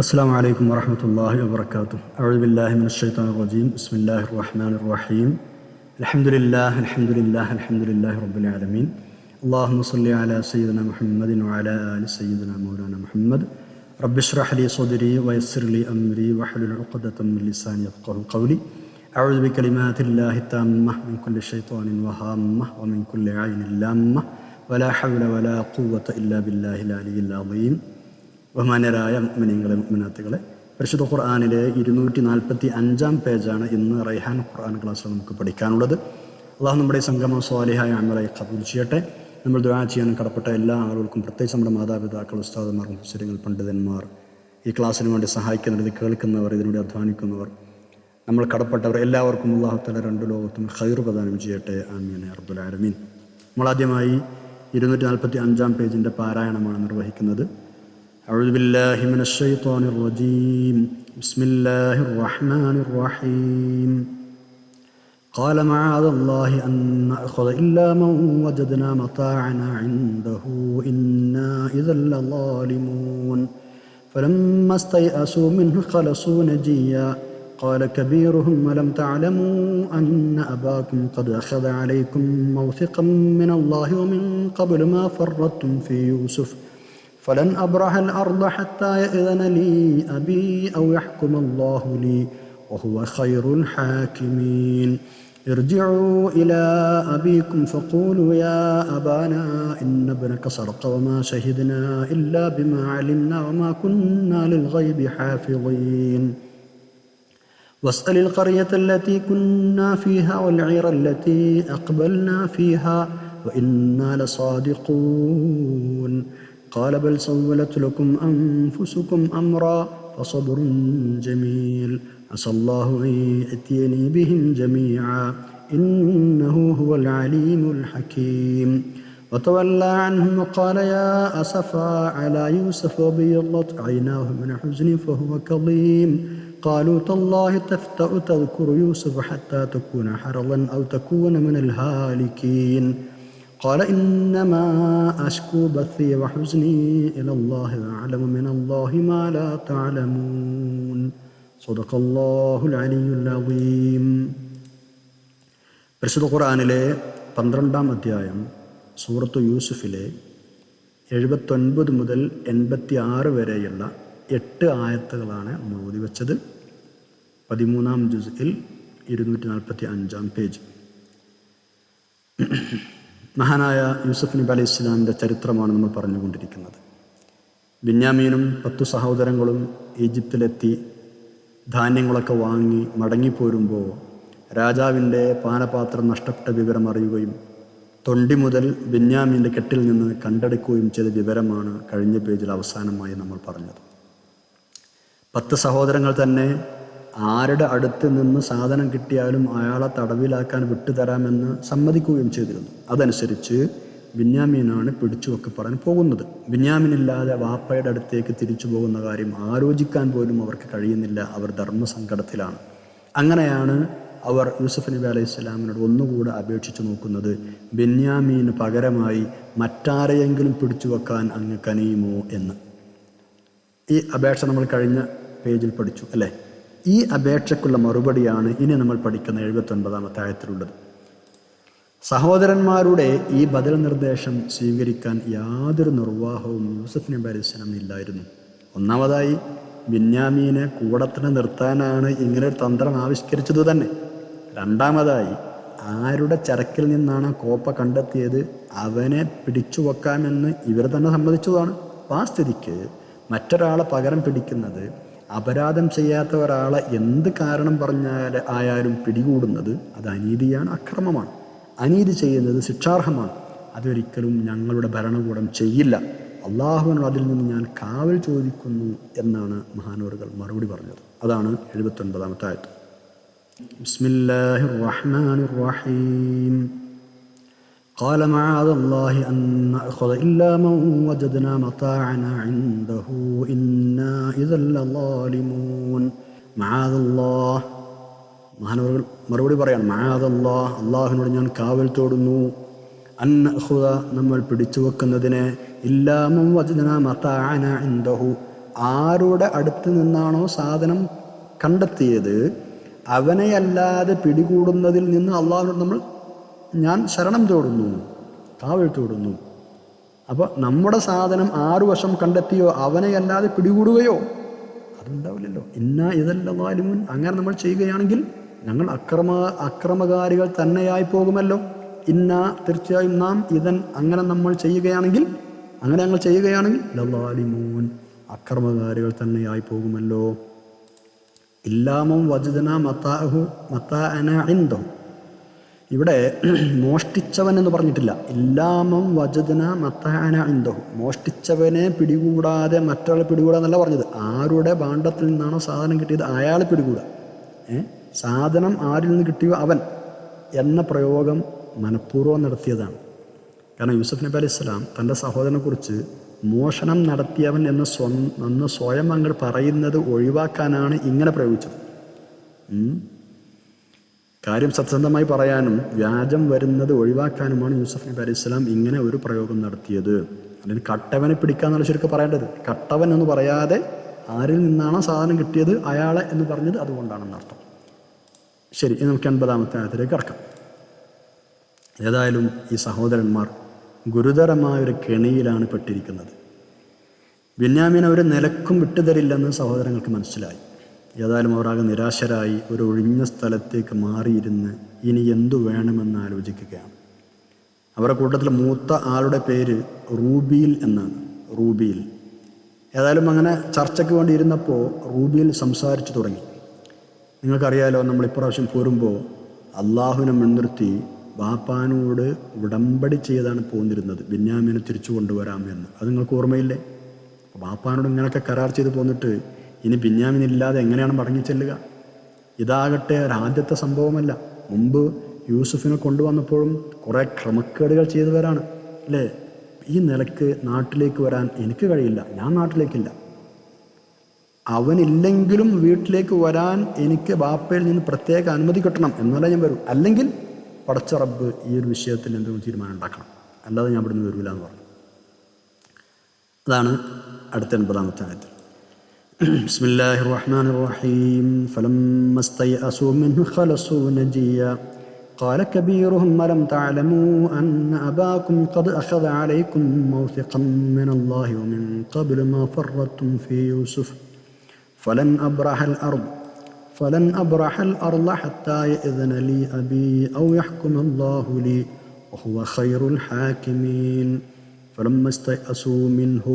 السلام عليكم ورحمة الله وبركاته. أعوذ بالله من الشيطان الرجيم. بسم الله الرحمن الرحيم. الحمد لله رب العالمين. اللهم صل على سيدنا محمد وعلى آل سيدنا مولانا محمد. رب اشرح لي صدري ويسر لي أمري واحلل عقدة من لساني يفقهوا قولي. أعوذ بكلمات الله التامة من كل شيطان وهامة ومن كل عين لامة ولا حول ولا قوة إلا بالله العلي العظيم. ബഹുമാന്യരായ മുഅ്മിനീങ്ങളെ മുഅ്മിനാത്തുകളെ, പരിശുദ്ധ ഖുർആനിലെ 245 പേജാണ് ഇന്ന് റൈഹാൻ ഖുർആൻ ക്ലാസ്സിൽ നമുക്ക് പഠിക്കാനുള്ളത്. അള്ളാഹു നമ്മുടെ സംഗമം സ്വാലിഹായ അമലായി ഖബൂൽ ചെയ്യട്ടെ. നമ്മൾ ദുആ ചെയ്യാൻ കടപ്പെട്ട എല്ലാ ആളുകൾക്കും, പ്രത്യേകിച്ച് നമ്മുടെ മാതാപിതാക്കൾ, ഉസ്താദുമാർ, മുഫസ്സിറുകൾ, പണ്ഡിതന്മാർ, ഈ ക്ലാസ്സിന് വേണ്ടി സഹായിക്കുന്നവർ, കേൾക്കുന്നവർ, ഇതിനൂടെ അധ്വാനിക്കുന്നവർ, നമ്മൾ കടപ്പെട്ടവർ എല്ലാവർക്കും അള്ളാഹു തആല രണ്ട് ലോകത്തും ഖൈർ പ്രദാനം ചെയ്യട്ടെ. ആമീൻ യാ റബ്ബൽ ആലമീൻ. നമ്മളാദ്യമായി 245 പേജിൻ്റെ പാരായണമാണ് നിർവഹിക്കുന്നത്. أعوذ بالله من الشيطان الرجيم. بسم الله الرحمن الرحيم. قال معاذ الله أن نأخذ إلا من وجدنا متاعنا عنده إنا إذا لظالمون. فلما استيئسوا منه خلصوا نجيا. قال كبيرهم ألم تعلموا أن أباكم قد أخذ عليكم موثقا من الله ومن قبل ما فرطتم في يوسف فلن أبرح الأرض حتى يأذن لي أبي أو يحكم الله لي وهو خير الحاكمين. ارجعوا إلى أبيكم فقولوا يا أبانا إن ابنك سرق وما شهدنا إلا بما علمنا وما كنا للغيب حافظين. واسأل القرية التي كنا فيها والعير التي أقبلنا فيها وإنا لصادقون. قال بل سولت لكم أنفسكم أمرا فصبر جميل عسى الله أن يأتيني بهم جميعا إنه هو العليم الحكيم. وتولى عنهم وقال يا أسفا على يوسف وابيضت عيناه من حزن فهو كظيم. قالوا تالله تفتأ تذكر يوسف حتى تكون حرضا أو تكون من الهالكين. قال إنما أشكو بثي وحزني إلى الله وأعلم من الله ما لا تعلمون. صدق الله العلي العظيم. പരിശുദ്ധ ഖുർആനിലെ 12-ാം അധ്യായം സൂറത്തു യൂസുഫിലെ 79 മുതൽ 86 വരെയുള്ള 8 ആയത്തുകളാണ് നമ്മൾ ഓതി വെച്ചത്. 13-ാം ജുസ്ഇൽ 245-ാം പേജ്. മഹാനായ യൂസുഫ് നബി അലൈഹി ഇസ്ലാമിൻ്റെ ചരിത്രമാണ് നമ്മൾ പറഞ്ഞുകൊണ്ടിരിക്കുന്നത്. ബിന്യാമീനും 10 സഹോദരങ്ങളും ഈജിപ്തിലെത്തി ധാന്യങ്ങളൊക്കെ വാങ്ങി മടങ്ങിപ്പോരുമ്പോൾ രാജാവിൻ്റെ പാനപാത്രം നഷ്ടപ്പെട്ട വിവരം അറിയുകയും തൊണ്ടി മുതൽ ബിന്യാമീൻ്റെ കെട്ടിൽ നിന്ന് കണ്ടെടുക്കുകയും ചെയ്ത വിവരമാണ് കഴിഞ്ഞ പേജിൽ അവസാനമായി നമ്മൾ പറഞ്ഞത്. 10 സഹോദരങ്ങൾ തന്നെ ആരുടെ അടുത്ത് നിന്ന് സാധനം കിട്ടിയാലും അയാളെ തടവിലാക്കാൻ വിട്ടുതരാമെന്ന് സമ്മതിക്കുകയും ചെയ്തിരുന്നു. അതനുസരിച്ച് ബിന്യാമീനാണ് പിടിച്ചുവെക്കപ്പെടാൻ പോകുന്നത്. ബിന്യാമീനില്ലാതെ വാപ്പയുടെ അടുത്തേക്ക് തിരിച്ചു പോകുന്ന കാര്യം ആലോചിക്കാൻ പോലും അവർക്ക് കഴിയുന്നില്ല. അവർ ധർമ്മസങ്കടത്തിലാണ്. അങ്ങനെയാണ് അവർ യൂസുഫ് നബി അലൈഹി സ്വലാമിനോട് ഒന്നുകൂടെ അപേക്ഷിച്ചു നോക്കുന്നത്, ബിന്യാമീന് പകരമായി മറ്റാരെയെങ്കിലും പിടിച്ചു വെക്കാൻ അങ്ങ് കനിയുമോ എന്ന്. ഈ അപേക്ഷ നമ്മൾ കഴിഞ്ഞ പേജിൽ പഠിച്ചു അല്ലേ? ഈ അപേക്ഷയ്ക്കുള്ള മറുപടിയാണ് ഇനി നമ്മൾ പഠിക്കുന്ന 79-ാമത്തെ ആയത്തിലുള്ളത്. സഹോദരന്മാരുടെ ഈ ബദൽ നിർദ്ദേശം സ്വീകരിക്കാൻ യാതൊരു നിർവാഹവും യൂസുഫ് നബി അലൈഹി സ്വലാമിന് ഇല്ലായിരുന്നു. ഒന്നാമതായി ബിന്യാമീനെ കൂടെ തന്നെ നിർത്താനാണ് ഇങ്ങനെ ഒരു തന്ത്രം ആവിഷ്കരിച്ചത് തന്നെ. രണ്ടാമതായി ആരുടെ ചരക്കിൽ നിന്നാണ് കോപ്പ കണ്ടെത്തിയത് അവനെ പിടിച്ചു വെക്കാമെന്ന് ഇവർ തന്നെ സമ്മതിച്ചതാണ്. ആ സ്ഥിതിക്ക് മറ്റൊരാളെ പകരം പിടിക്കുന്നത്, അപരാധം ചെയ്യാത്ത ഒരാളെ എന്ത് കാരണം ആയാലും പിടികൂടുന്നത് അത് അനീതിയാണ്, അക്രമമാണ്. അനീതി ചെയ്യുന്നത് ശിക്ഷാർഹമാണ്. അതൊരിക്കലും ഞങ്ങളുടെ ഭരണകൂടം ചെയ്യില്ല. അള്ളാഹുവിനോട് അതിൽ നിന്ന് ഞാൻ കാവൽ ചോദിക്കുന്നു എന്നാണ് മഹാനവറുകൾ മറുപടി പറഞ്ഞത്. അതാണ് 79-ാമത്തെ ആയത്ത്. ബിസ്മില്ലാഹിർ റഹ്മാനിർ റഹീം. قال معاذ الله أن نأخذ إلا من وجدنا متاعنا عنده إنا إذا لظالمون. معاذ الله. മഹാനവറുകൾ മറുപടി പറയാണ്, മആദ അല്ലാഹ്, അള്ളാഹുവിനോട് ഞാൻ കാവൽ തേടുന്നു. അൻ നഅഖുദ, നമ്മൾ പിടിച്ചു വെക്കുന്നതിനെ, ഇല്ലാ മൻ വജദനാ മതാഅന ഇൻദഹു, ആരുടെ അടുത്ത് നിന്നാണോ സാധനം കണ്ടെത്തിയത് അവനെയല്ലാതെ പിടികൂടുന്നതിൽ നിന്ന് അള്ളാഹുവിനോട് ഞാൻ ശരണം തേടുന്നു, കാവൽ തേടുന്നു. അപ്പോൾ നമ്മുടെ സാധനം ആരു വശം കണ്ടെത്തിയോ അവനെയല്ലാതെ പിടികൂടുകയോ അതുണ്ടാവില്ലല്ലോ. ഇതല്ല വാലിമുൻ. അങ്ങനെ നമ്മൾ ചെയ്യുകയാണെങ്കിൽ ഞങ്ങൾ അക്രമകാരികൾ തന്നെയായി പോകുമല്ലോ. തീർച്ചയായും നാം അങ്ങനെ നമ്മൾ ചെയ്യുകയാണെങ്കിൽ ലവാലിമൂൻ, അക്രമകാരികൾ തന്നെയായി പോകുമല്ലോ. ഇല്ലാമം വജദന മതാഅന ഇൻദഹു. ഇവിടെ മോഷ്ടിച്ചവൻ എന്ന് പറഞ്ഞിട്ടില്ല. ഇല്ലാമം വജദന മതാഅന ഇൻദഹു. മോഷ്ടിച്ചവനെ പിടികൂടാതെ മറ്റൊരാളെ പിടികൂടാന്നല്ല പറഞ്ഞത്. ആരുടെ ഭാണ്ഡത്തിൽ നിന്നാണോ സാധനം കിട്ടിയത് അയാളെ പിടികൂടുക. സാധനം ആരിൽ നിന്ന് കിട്ടിയോ അവൻ എന്ന പ്രയോഗം മനഃപൂർവ്വം നടത്തിയതാണ്. കാരണം യൂസുഫ് നബി അലൈഹി സ്വലാം തൻ്റെ സഹോദരനെക്കുറിച്ച് മോഷണം നടത്തിയവൻ എന്ന് സ്വയം അങ്ങ് പറയുന്നത് ഒഴിവാക്കാനാണ് ഇങ്ങനെ പ്രയോഗിച്ചത്. കാര്യം സത്യസന്ധമായി പറയാനും വ്യാജം വരുന്നത് ഒഴിവാക്കാനുമാണ് യൂസുഫ് നബി അലൈഹി സ്വലാം ഇങ്ങനെ ഒരു പ്രയോഗം നടത്തിയത്. അല്ലെങ്കിൽ കട്ടവനെ പിടിക്കാന്നുള്ള ശരിക്കും പറയേണ്ടത്. കട്ടവൻ എന്ന് പറയാതെ ആരിൽ നിന്നാണോ സാധനം കിട്ടിയത് അയാളെ എന്ന് പറഞ്ഞത് അതുകൊണ്ടാണെന്നർത്ഥം. ശരി, നമുക്ക് 80-ാമത്തെ ആയത്തിലേക്ക് കടക്കാം. ഏതായാലും ഈ സഹോദരന്മാർ ഗുരുതരമായൊരു കെണിയിലാണ് പെട്ടിരിക്കുന്നത്. ബെന്യാമീനെ ഒരു നിലക്കും വിട്ടുതരില്ലെന്ന് സഹോദരങ്ങൾക്ക് മനസ്സിലായി. ഏതായാലും അവരാകെ നിരാശരായി ഒരു ഒഴിഞ്ഞ സ്ഥലത്തേക്ക് മാറിയിരുന്ന് ഇനി എന്തു വേണമെന്ന് ആലോചിക്കുകയാണ്. അവരുടെ കൂട്ടത്തിൽ മൂത്ത ആളുടെ പേര് റൂബീൽ എന്നാണ്. റൂബീൽ ഏതായാലും അങ്ങനെ ചർച്ചയ്ക്ക് വേണ്ടി ഇരുന്നപ്പോൾ റൂബീൽ സംസാരിച്ചു തുടങ്ങി. നിങ്ങൾക്കറിയാലോ, നമ്മൾ ഇപ്രാവശ്യം പോരുമ്പോൾ അള്ളാഹുവിനെ മുൻനിർത്തി ബാപ്പാനോട് ഉടമ്പടി ചെയ്താണ് പോന്നിരുന്നത് ബെന്യാമീനെ തിരിച്ചു കൊണ്ടുവരാമെന്ന്. അത് നിങ്ങൾക്ക് ഓർമ്മയില്ലേ? ബാപ്പാനോട് ഇങ്ങനെയൊക്കെ കരാർ ചെയ്ത് പോന്നിട്ട് ഇനി ബെന്യാമീനില്ലാതെ എങ്ങനെയാണ് മടങ്ങി ചെല്ലുക? ഇതാകട്ടെ ഒരാദ്യത്തെ സംഭവമല്ല. മുമ്പ് യൂസുഫിനെ കൊണ്ടുവന്നപ്പോഴും കുറേ ക്രമക്കേടുകൾ ചെയ്തവരാണ് അല്ലേ? ഈ നിലക്ക് നാട്ടിലേക്ക് വരാൻ എനിക്ക് കഴിയില്ല, ഞാൻ നാട്ടിലേക്കില്ല. അവനില്ലെങ്കിലും വീട്ടിലേക്ക് വരാൻ എനിക്ക് ബാപ്പയിൽ നിന്ന് പ്രത്യേക അനുമതി കിട്ടണം, എന്നാലേ ഞാൻ വരൂ. അല്ലെങ്കിൽ പടച്ച റബ്ബ് ഈ ഒരു വിഷയത്തിൽ എന്തെങ്കിലും തീരുമാനം ഉണ്ടാക്കണം, അല്ലാതെ ഞാൻ ഇവിടുന്ന് വരില്ല എന്ന് പറഞ്ഞു. അതാണ് അടുത്ത 80-ാമത്തെ ആയത്തിൽ. ബിസ്മില്ലാഹിർ റഹ്മാനിർ റഹീം. ഫലമ്മ സ്തയഅസൂ മിൻഹു ഖലസൂ നജിയ ഖാല കബീറുഹും അലം തഅലമൂ അന്ന അബാകും ഖദ് അഖദ അലൈക്കും മൗസിഖൻ മിനല്ലാഹി വമിൻ ഖബ്ലു മാ ഫറത്തും ഫീ യൂസുഫ് ഫലൻ أبرح الأرض حتى يأذن لي أبي أو يحكم الله لي وهو خير الحاكمين. فلما استيأسوا منه,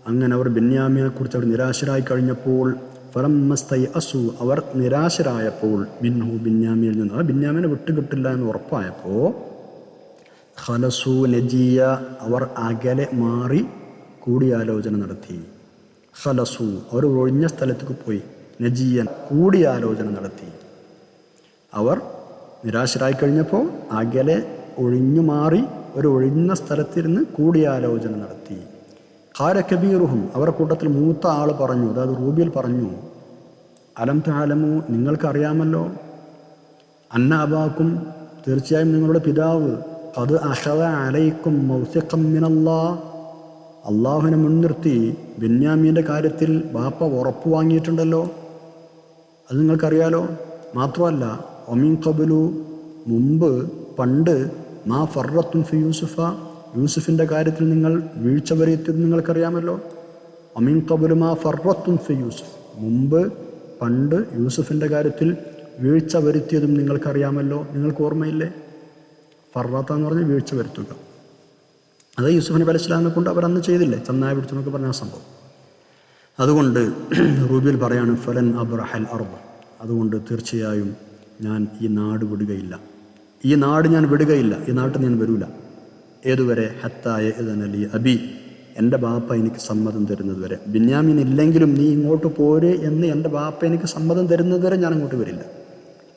അങ്ങനെ അവർ ബെന്യാമീനെ കുറിച്ച് അവർ നിരാശരായി കഴിഞ്ഞപ്പോൾ, ഫലമ്മ സ്തയഅസൂ അവർ നിരാശരായപ്പോൾ, മിൻഹു ബെന്യാമീനിൽ നിന്ന്, ആ ബെന്യാമീനെ വിട്ടുകിട്ടില്ല എന്ന് ഉറപ്പായപ്പോൾ, ഖലസൂ നജിയ അവർ അകലെ മാറി കൂടിയാലോചന നടത്തി. ഖലസൂ അവർ ഒഴിഞ്ഞ സ്ഥലത്തേക്ക് പോയി, നജിയൻ കൂടിയാലോചന നടത്തി. അവർ നിരാശരായി കഴിഞ്ഞപ്പോൾ അകലെ ഒഴിഞ്ഞു മാറി ഒരു ഒഴിഞ്ഞ സ്ഥലത്തിരുന്ന് കൂടിയാലോചന നടത്തി. ഖാല കബീറുഹും അവരുടെ കൂട്ടത്തിൽ മൂത്ത ആൾ പറഞ്ഞു, അതായത് റൂബീൽ പറഞ്ഞു, അലം തഅലമൂ നിങ്ങൾക്കറിയാമല്ലോ, അന്ന അബാക്കും തീർച്ചയായും നിങ്ങളുടെ പിതാവ്, ഖദ് അഖദ അലൈക്കും മൗസിഖൻ മിനല്ലാഹ് അള്ളാഹുവിനെ മുൻനിർത്തി ബെന്യാമീൻ്റെ കാര്യത്തിൽ ബാപ്പ ഉറപ്പ് വാങ്ങിയിട്ടുണ്ടല്ലോ, അത് നിങ്ങൾക്കറിയാലോ. മാത്രമല്ല ഒമിൻ ഖബ്ലു മുമ്പ് പണ്ട് മാ ഫറത്തും ഫി യൂസുഫ യൂസുഫിൻ്റെ കാര്യത്തിൽ നിങ്ങൾ വീഴ്ച വരുത്തിയത് നിങ്ങൾക്കറിയാമല്ലോ. ഒമിൻ ഖബ്ലു മാ ഫറത്തും ഫി യൂസുഫ് മുമ്പ് പണ്ട് യൂസുഫിൻ്റെ കാര്യത്തിൽ വീഴ്ച വരുത്തിയതും നിങ്ങൾക്കറിയാമല്ലോ. നിങ്ങൾക്ക് ഓർമ്മയില്ലേ? ഫറത്ത എന്ന് പറഞ്ഞാൽ വീഴ്ച വരുത്തുക. അത് യൂസുഫ് നബി അലൈഹി സ്വലാമിനെ കൊണ്ട് അവർ അന്ന് ചെയ്തില്ലേ, ചന്നായ പിടിച്ചു എന്നൊക്കെ പറഞ്ഞ സംഭവം. അതുകൊണ്ട് റൂബീൽ പറയാണ്, ഫലൻ അബ്റഹൽ അർദ് അതുകൊണ്ട് തീർച്ചയായും ഞാൻ ഈ നാട് വിടുകയില്ല, ഈ നാട് ഞാൻ വിടുകയില്ല, ഈ നാട്ടിൽ ഞാൻ വരൂല. ഏതുവരെ? ഹത്തായ ഇദനലി അബി എൻ്റെ ബാപ്പ എനിക്ക് സമ്മതം തരുന്നത് വരെ. ബെന്യാമീൻ ഇല്ലെങ്കിലും നീ ഇങ്ങോട്ട് പോരെ എന്ന് എൻ്റെ ബാപ്പ എനിക്ക് സമ്മതം തരുന്നത് വരെ ഞാൻ അങ്ങോട്ട് വരില്ല.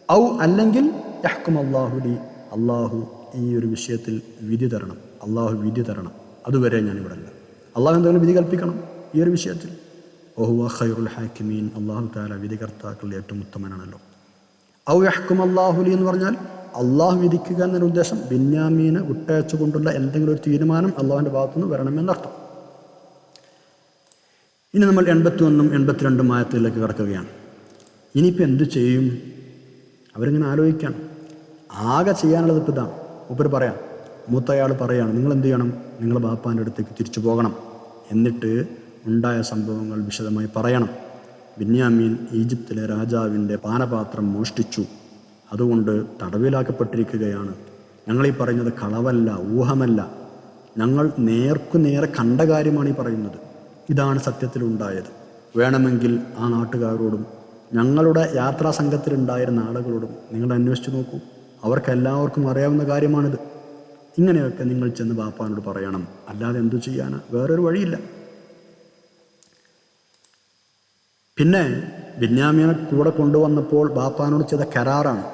ഔ അല്ലെങ്കിൽ യഹ്കും അല്ലാഹു ലി അള്ളാഹു ഈ ഒരു വിഷയത്തിൽ വിധി തരണം, അള്ളാഹു വിധി തരണം, അതുവരെ ഞാൻ ഇവിടെ അല്ല. അള്ളാഹു എന്തെങ്കിലും വിധി കൽപ്പിക്കണം ഈ ഒരു വിഷയത്തിൽ. വഹുവ ഖൈറുൽ ഹാക്കിമീൻ അള്ളാഹു തആല വിധികർത്താക്കളിൽ ഏറ്റവും ഉത്തമനാണല്ലോ. ഔ യഹ്കും അല്ലാഹു ലി എന്ന് പറഞ്ഞാൽ അള്ളാഹു വിധിക്കുക എന്നൊരു ഉദ്ദേശം ബെന്യാമീനെ വിട്ടയച്ചുകൊണ്ടുള്ള എന്തെങ്കിലും ഒരു തീരുമാനം അള്ളാഹുവിൻ്റെ ഭാഗത്തുനിന്ന് വരണമെന്നർത്ഥം. ഇനി നമ്മൾ 81 82 ആയത്തിലേക്ക് കടക്കുകയാണ്. ഇനിയിപ്പോൾ എന്തു ചെയ്യും? അവരിങ്ങനെ ആലോചിക്കുകയാണ്. ആകെ ചെയ്യാനുള്ളത് ഇപ്പോൾ ഇതാണ്. മൂപ്പർ പറയാം, മൂത്തയാൾ പറയാണ്, നിങ്ങൾ എന്ത് ചെയ്യണം? നിങ്ങൾ ബാപ്പാൻ്റെ അടുത്തേക്ക് തിരിച്ചു പോകണം. എന്നിട്ട് ഉണ്ടായ സംഭവങ്ങൾ വിശദമായി പറയണം. ബിന്യാമീൻ ഈജിപ്തിലെ രാജാവിൻ്റെ പാനപാത്രം മോഷ്ടിച്ചു, അതുകൊണ്ട് തടവിലാക്കപ്പെട്ടിരിക്കുകയാണ്. ഞങ്ങളീ പറയുന്നത് കളവല്ല, ഊഹമല്ല, ഞങ്ങൾ നേർക്കുനേരെ കണ്ട കാര്യമാണ് ഈ പറയുന്നത്. ഇതാണ് സത്യത്തിലുണ്ടായത്. വേണമെങ്കിൽ ആ നാട്ടുകാരോടും ഞങ്ങളുടെ യാത്രാ സംഘത്തിലുണ്ടായിരുന്ന ആളുകളോടും നിങ്ങൾ അന്വേഷിച്ച് നോക്കൂ, അവർക്കെല്ലാവർക്കും അറിയാവുന്ന കാര്യമാണിത്. ഇങ്ങനെയൊക്കെ നിങ്ങൾ ചെന്ന് ബാപ്പാനോട് പറയണം. അല്ലാതെ എന്തു ചെയ്യാനാ? വേറൊരു വഴിയില്ല. പിന്നെ ബിന്യാമീനെ കൂടെ കൊണ്ടുവന്നപ്പോൾ ബാപ്പാനോട് ചെയ്ത കരാറാണ്.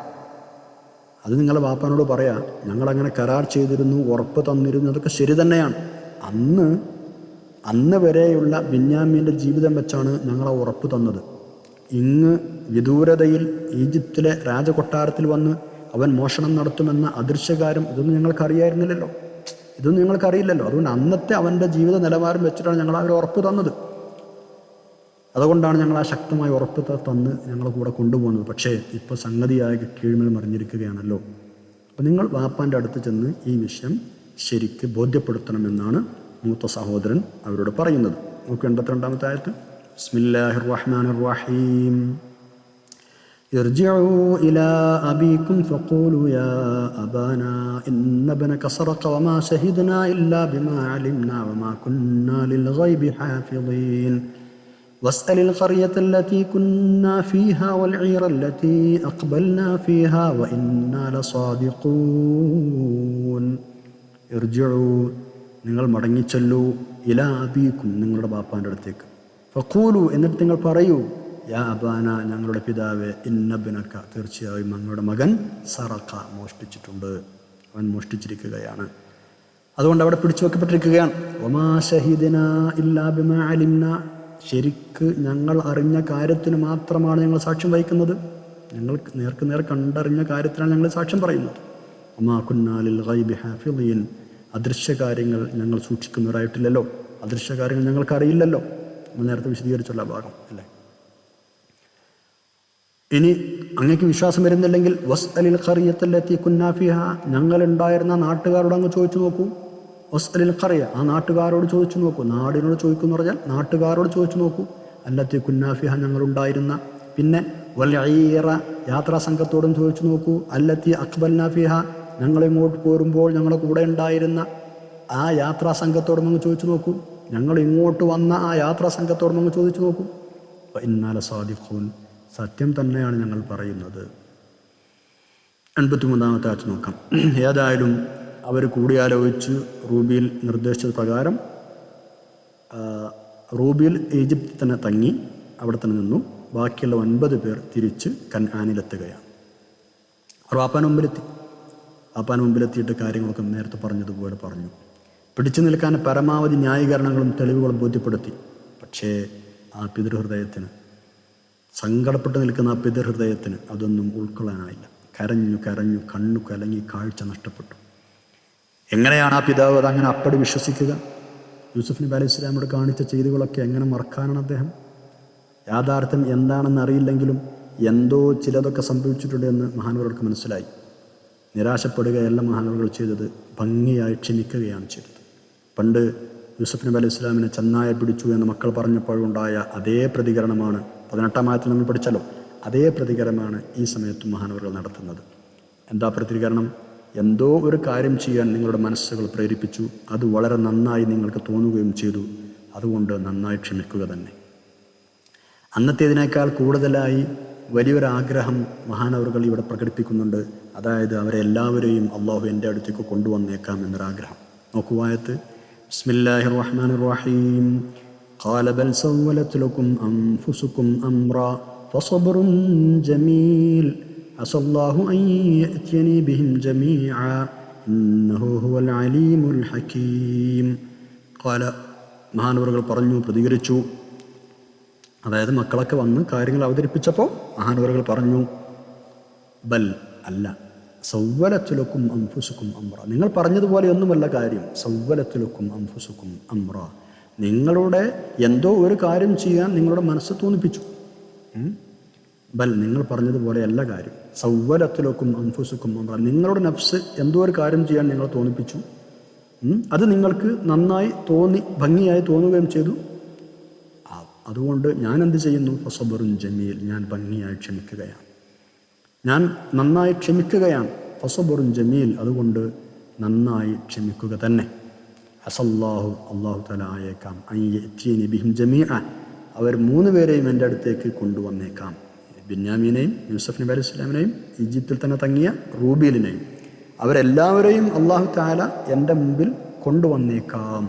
അത് നിങ്ങൾ ബാപ്പാനോട് പറയാം, ഞങ്ങളങ്ങനെ കരാർ ചെയ്തിരുന്നു, ഉറപ്പ് തന്നിരുന്നു, അതൊക്കെ ശരി തന്നെയാണ്. അന്ന് വരെയുള്ള ബിന്യാമീൻ്റെ ജീവിതം വെച്ചാണ് ഞങ്ങളെ ഉറപ്പ് തന്നത്. ഇങ്ങ് വിദൂരതയിൽ ഈജിപ്തിലെ രാജകൊട്ടാരത്തിൽ വന്ന് അവൻ മോഷണം നടത്തുമെന്ന അദൃശ്യകാര്യം ഇതൊന്നും ഞങ്ങൾക്കറിയായിരുന്നില്ലല്ലോ, ഇതൊന്നും ഞങ്ങൾക്കറിയില്ലല്ലോ. അതുകൊണ്ട് അന്നത്തെ അവൻ്റെ ജീവിത നിലവാരം വെച്ചിട്ടാണ് ഞങ്ങൾ അവർ ഉറപ്പ് തന്നത്. അതുകൊണ്ടാണ് ഞങ്ങൾ ആ ശക്തമായ ഉറപ്പ് തന്ന് ഞങ്ങളെ കൂടെ കൊണ്ടുപോകുന്നത്. പക്ഷേ ഇപ്പോൾ സംഗതിയായ കീഴ്മേൽ മറിഞ്ഞിരിക്കുകയാണല്ലോ. അപ്പോൾ നിങ്ങൾ വാപ്പാൻ്റെ അടുത്ത് ചെന്ന് ഈ വിഷയം ശരിക്ക് ബോധ്യപ്പെടുത്തണമെന്നാണ് മൂത്ത സഹോദരൻ അവരോട് പറയുന്നത്. നോക്കൂ 82 ആയത്ത്. ബിസ്മില്ലാഹിർ റഹ്മാനിർ റഹീം. ഇർജിഉ ഇലാ അബീകും ഫഖൂലു യാ അബാനാ ഇന്ന ഇബ്നക സറഖ വമാ ശഹിദ്നാ ഇല്ലാ ബിമാ അലിംനാ വമാ കുന്നാ ലിൽ ഗൈബി ഹാഫിളീൻ واسأل القرية التي كنا فيها والعير التي أقبلنا فيها وإنا لصادقون. ارجعوا, നിങ്ങൾ മടങ്ങിച്ചെല്ലൂ, ഇലാ അബീക്കും, നിങ്ങളുടെ ബാപ്പാൻ്റെ അടുത്തേക്ക്. ഫഖൂലു, എന്നിട്ട് നിങ്ങൾ പറയൂ, യാ അബാന, ഞങ്ങളുടെ പിതാവേ, ഇന്ന ഇബ്നക, തീർച്ചയായും ഞങ്ങളുടെ മകൻ സറഖ, മോഷ്ടിച്ചിട്ടുണ്ട്, അവൻ മോഷ്ടിച്ചിരിക്കുകയാണ്, അതുകൊണ്ട് അവിടെ പിടിച്ചു വെക്കപ്പെട്ടിരിക്കുകയാണ്. വമാ ശഹിദ്നാ ഇല്ലാ ബിമാ അലിംനാ, ശരിക്ക് ഞങ്ങൾ അറിഞ്ഞ കാര്യത്തിന് മാത്രമാണ് ഞങ്ങൾ സാക്ഷ്യം വഹിക്കുന്നത്. ഞങ്ങൾ നേർ കണ്ടറിഞ്ഞ കാര്യത്തിനാണ് ഞങ്ങൾ സാക്ഷ്യം പറയുന്നത്. വമാ കുന്നാ ലിൽ ഗൈബി ഹാഫിളീൻ, അദൃശ്യകാര്യങ്ങൾ ഞങ്ങൾ സൂക്ഷിക്കുന്നവരായിട്ടില്ലല്ലോ, അദൃശ്യകാര്യങ്ങൾ ഞങ്ങൾക്കറിയില്ലല്ലോ. നമ്മൾ നേരത്തെ വിശദീകരിച്ചുള്ള ഭാഗം അല്ലേ. ഇനി അങ്ങേക്ക് വിശ്വാസം വരുന്നില്ലെങ്കിൽ വസ്അലിൽ ഖറിയത്തല്ലത്തി കുന്നാ ഫിഹാ, ഞങ്ങളുണ്ടായിരുന്ന നാട്ടുകാരോട് അങ്ങ് ചോദിച്ചു നോക്കൂ. വസ്അലിൽ ഖറിയ, ആ നാട്ടുകാരോട് ചോദിച്ചു നോക്കൂ. നാടിനോട് ചോദിക്കുമെന്ന് പറഞ്ഞാൽ നാട്ടുകാരോട് ചോദിച്ചു നോക്കൂ. അല്ലത്തി കുന്നാ ഫിഹ, ഞങ്ങളുണ്ടായിരുന്ന. പിന്നെ വൽ ഈറ, യാത്രാ സംഘത്തോടും ചോദിച്ചു നോക്കൂ. അല്ലത്തി അഖ്ബൽനാ ഫിഹ, ഞങ്ങളിങ്ങോട്ട് പോരുമ്പോൾ ഞങ്ങളുടെ കൂടെ ഉണ്ടായിരുന്ന ആ യാത്രാ സംഘത്തോടും അങ്ങ് ചോദിച്ചു നോക്കൂ. ഞങ്ങൾ ഇങ്ങോട്ട് വന്ന ആ യാത്രാ സംഘത്തോടും അങ്ങ് ചോദിച്ചു നോക്കൂ. ഇന്നാല സാദിഖൂൻ, സത്യം തന്നെയാണ് ഞങ്ങൾ പറയുന്നത്. 83 ആഴ്ച നോക്കാം. ഏതായാലും അവർ കൂടിയാലോചിച്ച് റൂബിയിൽ നിർദ്ദേശിച്ചത് പ്രകാരം റൂബിയിൽ ഈജിപ്തിൽ തന്നെ തങ്ങി അവിടെ തന്നെ നിന്നു. ബാക്കിയുള്ള 9 പേർ തിരിച്ച് കൻആനിലെത്തുകയാണ്. അവർ വാപ്പാൻ മുമ്പിലെത്തിയിട്ട് കാര്യങ്ങളൊക്കെ നേരത്തെ പറഞ്ഞതുപോലെ പറഞ്ഞു. പിടിച്ചു നിൽക്കാൻ പരമാവധി ന്യായീകരണങ്ങളും തെളിവുകളും ബോധ്യപ്പെടുത്തി. പക്ഷേ ആ പിതൃഹൃദയത്തിന്, സങ്കടപ്പെട്ട് നിൽക്കുന്ന ആ പിതൃഹൃദയത്തിന് അതൊന്നും ഉൾക്കൊള്ളാനായില്ല. കരഞ്ഞു കണ്ണു കലങ്ങി, കാഴ്ച നഷ്ടപ്പെട്ടു. എങ്ങനെയാണ് ആ പിതാവ് അതങ്ങനെ അപ്പടി വിശ്വസിക്കുക? യൂസുഫ് നബി അലൈഹി സ്വലാമോട് കാണിച്ച ചെയ്തികളൊക്കെ എങ്ങനെ മറക്കാനാണ് അദ്ദേഹം? യാഥാർത്ഥ്യം എന്താണെന്ന് അറിയില്ലെങ്കിലും എന്തോ ചിലതൊക്കെ സംഭവിച്ചിട്ടുണ്ട് എന്ന് മഹാനവർക്ക് മനസ്സിലായി. നിരാശപ്പെടുകയല്ല മഹാനവകൾ ചെയ്തത്, ഭംഗിയായി ക്ഷമിക്കുകയാണ് ചെയ്തത്. പണ്ട് യൂസുഫ് നബി അലൈഹി സ്വലാമിനെ ചെന്നായ പിടിച്ചു എന്ന് മക്കൾ പറഞ്ഞപ്പോഴുണ്ടായ അതേ പ്രതികരണമാണ് 18 ആയത്തിൽ നമ്മൾ പഠിച്ചല്ലോ. അതേ പ്രതികരണമാണ് ഈ സമയത്തും മഹാനവകൾ നടത്തുന്നത്. എന്താ പ്രതികരണം? എന്തോ ഒരു കാര്യം ചെയ്യാൻ നിങ്ങളുടെ മനസ്സുകൾ പ്രേരിപ്പിച്ചു, അത് വളരെ നന്നായി നിങ്ങൾക്ക് തോന്നുകയും ചെയ്തു, അതുകൊണ്ട് നന്നായി ക്ഷമിക്കുക തന്നെ. അന്നത്തേതിനേക്കാൾ കൂടുതലായി വലിയൊരാഗ്രഹം മഹാനവറുകൾ ഇവിടെ പ്രകടിപ്പിക്കുന്നുണ്ട്. അതായത് അവരെല്ലാവരെയും അള്ളാഹു എൻ്റെ അടുത്തേക്ക് കൊണ്ടുവന്നേക്കാം എന്നൊരാഗ്രഹം. നോക്കുവായത്ത്. ബിസ്മില്ലാഹിർ റഹ്മാനിർ റഹീം. ഖാല ബൽ സവ്വലത് ലക്കും അൻഫുസുകും അംറാ ഫസബ്റുൻ ജമീൽ അസല്ലാഹു അൻ യഅതിയനി ബിഹിം ജമീഅ ഇന്നഹു ഹുവൽ അലീമുൽ ഹകീം. ഖാല, മഹാനവറുകൾ പറഞ്ഞു, പ്രതികരിച്ചു. അതായത് മക്കളൊക്കെ വന്ന് കാര്യങ്ങൾ അവതരിപ്പിച്ചപ്പോൾ മഹാനവറുകൾ പറഞ്ഞു, ബൽ, അല്ല, സവ്വലത്തുലക്കും അംഫുസുക്കും അമ്ര, നിങ്ങൾ പറഞ്ഞതുപോലെ ഒന്നുമല്ല കാര്യം. സവ്വലത്തുലക്കും അംഫുസുക്കും അമ്ര, നിങ്ങളുടെ എന്തോ ഒരു കാര്യം ചെയ്യാൻ നിങ്ങളുടെ മനസ്സ് തോന്നിപ്പിച്ചു. ബൽ നിങ്ങൾ പറഞ്ഞതുപോലെ എല്ലാ കാര്യം സൗവലത്തിലൊക്കും അൻഫുസുക്കും നിങ്ങളുടെ നഫ്സ് എന്തോ ഒരു കാര്യം ചെയ്യാൻ നിങ്ങൾ തോന്നിപ്പിച്ചു. അത് നിങ്ങൾക്ക് നന്നായി തോന്നി ഭംഗിയായി തോന്നുകയും ചെയ്തു. അതുകൊണ്ട് ഞാൻ എന്ത് ചെയ്യുന്നു? ഫസബറുൻ ജമീൽ, ഞാൻ ഭംഗിയായി ക്ഷമിക്കുകയാണ്, ഞാൻ നന്നായി ക്ഷമിക്കുകയാണ്. ഫസബറുൻ ജമീൽ, അതുകൊണ്ട് നന്നായി ക്ഷമിക്കുക തന്നെ. അസല്ലാഹു, അള്ളാഹു തആല ആയേക്കാം, അയ്യഅ്തീനി ബിഹിം ജമീഅ, അവർ 3 പേരെയും എൻ്റെ അടുത്തേക്ക് കൊണ്ടുവന്നേക്കാം. ബിന്യാമീനെയും യൂസഫ് നബി അലൈഹി സ്വലാമിനെയും ഈജിപ്തിൽ തന്നെ തങ്ങിയ റൂബീലിനെയും, അവരെല്ലാവരെയും അള്ളാഹു തആല എൻ്റെ മുമ്പിൽ കൊണ്ടുവന്നേക്കാം.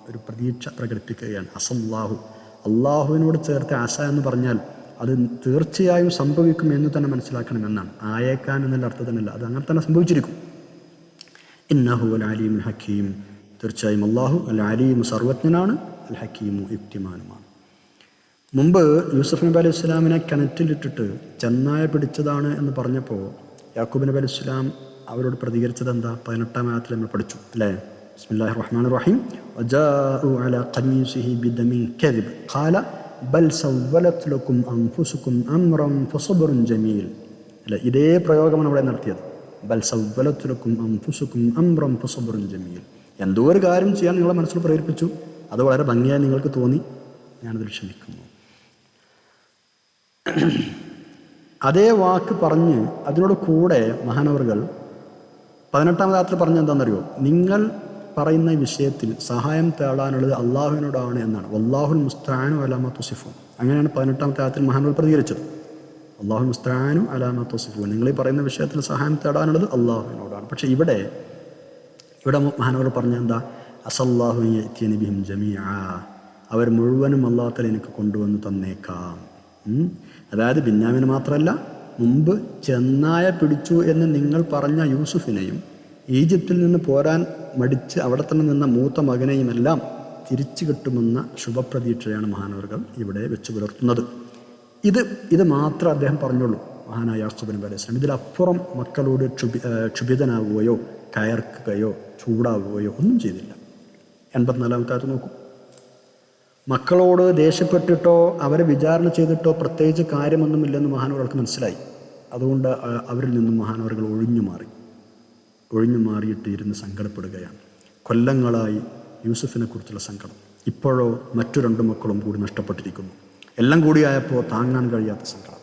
ഒരു പ്രതീക്ഷ പ്രകടിപ്പിക്കുകയാണ്. അസല്ലാഹു, അള്ളാഹുവിനോട് ചേർത്ത് അസ എന്ന് പറഞ്ഞാൽ അത് തീർച്ചയായും സംഭവിക്കും എന്ന് തന്നെ മനസ്സിലാക്കണമെന്നാണ്. ആയേക്കാൻ എന്നുള്ള അർത്ഥത്തിനല്ല, അത് അങ്ങനെ തന്നെ സംഭവിച്ചിരിക്കും. ഇന്നഹു അൽ അലീമുൽ ഹക്കീം, തീർച്ചയായും അള്ളാഹു അൽ അലീം സർവജ്ഞനാണ്, അൽ ഹക്കീമു യുക്തിമാനുമാണ്. മുമ്പ് യൂസഫ് നബി അലൈഹി സ്വലാമിനെ കിണറ്റിലിട്ടിട്ട് ചെന്നായ പിടിച്ചതാണ് എന്ന് പറഞ്ഞപ്പോൾ യാക്കൂബ് നബി അലൈഹി സ്വലാം അവരോട് പ്രതികരിച്ചത് എന്താ? 18-ാം ആയത്തിൽ നമ്മൾ പഠിച്ചു അല്ലേ? ബിസ്മില്ലാഹിർ റഹ്മാനിർ റഹീം. വജാഉ അലാ ഖമീസിഹി ബിദമിൻ കദിബ് ഖാല ബൽ സവ്വലത് ലക്കും അൻഫുസുക്കും അംറൻ ഫസബ്റുൻ ജമീൽ. അല്ലേ, ഇതേ പ്രയോഗമാണ് അവിടെ നടത്തിയത്. ബൽ സവ്വലത് ലക്കും അൻഫുസുക്കും അംറൻ ഫസബ്റുൻ ജമീൽ. എന്തോ ഒരു കാര്യം ചെയ്യാൻ നിങ്ങളെ മനസ്സിൽ പ്രേരിപ്പിച്ചു, അത് വളരെ ഭംഗിയായി നിങ്ങൾക്ക് തോന്നി, ഞാനതിൽ ക്ഷമിക്കുന്നു. അതേ വാക്ക് പറഞ്ഞ് അതിനോട് കൂടെ മഹാനവറുകൾ 18-ാം ആയത്തിൽ പറഞ്ഞ എന്താണെന്നറിയോ? നിങ്ങൾ പറയുന്ന വിഷയത്തിൽ സഹായം തേടാനുള്ളത് അള്ളാഹുവിനോടാണ് എന്നാണ്. വല്ലാഹുൽ മുസ്തആനു അലാ മാ തുസിഫൂൻ. അങ്ങനെയാണ് 18-ാമത്തെ ആയത്തിൽ മഹാനവർ പ്രതികരിച്ചത്. അല്ലാഹുൽ മുസ്തആനു അലാ മാ തുസിഫൂൻ, നിങ്ങൾ ഈ പറയുന്ന വിഷയത്തിൽ സഹായം തേടാനുള്ളത് അള്ളാഹുവിനോടാണ്. പക്ഷെ ഇവിടെ മഹാനവർ പറഞ്ഞ എന്താ? അസല്ലാഹു യഅ്തീനി ബിഹിം ജമീഅ, അവർ മുഴുവനും അല്ലാഹു തആല എനിക്ക് കൊണ്ടുവന്ന് തന്നേക്കാം. അതായത് ബിന്യാമിന് മാത്രമല്ല, മുമ്പ് ചെന്നായ പിടിച്ചു എന്ന് നിങ്ങൾ പറഞ്ഞ യൂസുഫിനെയും ഈജിപ്തിൽ നിന്ന് പോരാൻ മടിച്ച് അവിടെ തന്നെ നിന്ന മൂത്ത മകനെയുമെല്ലാം തിരിച്ചു കിട്ടുമെന്ന ശുഭപ്രതീക്ഷയാണ് മഹാനവറുകൾ ഇവിടെ വെച്ച് പുലർത്തുന്നത്. ഇത് മാത്രം അദ്ദേഹം പറഞ്ഞുള്ളൂ, മഹാനായ യാക്കൂബ് നബി അലൈഹി സ്വലാം. ഇതിലപ്പുറം മക്കളോട് ക്ഷുഭിതനാവുകയോ കയർക്കുകയോ ചൂടാവുകയോ ഒന്നും ചെയ്തില്ല. 84-ാമത്തെ ആയത്ത് നോക്കൂ. മക്കളോട് ദേഷ്യപ്പെട്ടിട്ടോ അവരെ വിചാരണ ചെയ്തിട്ടോ പ്രത്യേകിച്ച് കാര്യമൊന്നുമില്ലെന്ന് മഹാനവറുകൾക്ക് മനസ്സിലായി. അതുകൊണ്ട് അവരിൽ നിന്നും മഹാനവറുകൾ ഒഴിഞ്ഞു മാറിയിട്ട് ഇരുന്ന് സങ്കടപ്പെടുകയാണ്. കൊല്ലങ്ങളായി യൂസുഫിനെ കുറിച്ചുള്ള സങ്കടം. ഇപ്പോഴോ മറ്റു 2 മക്കളും കൂടി നഷ്ടപ്പെട്ടിരിക്കുന്നു. എല്ലാം കൂടിയായപ്പോൾ താങ്ങാൻ കഴിയാത്ത സങ്കടം.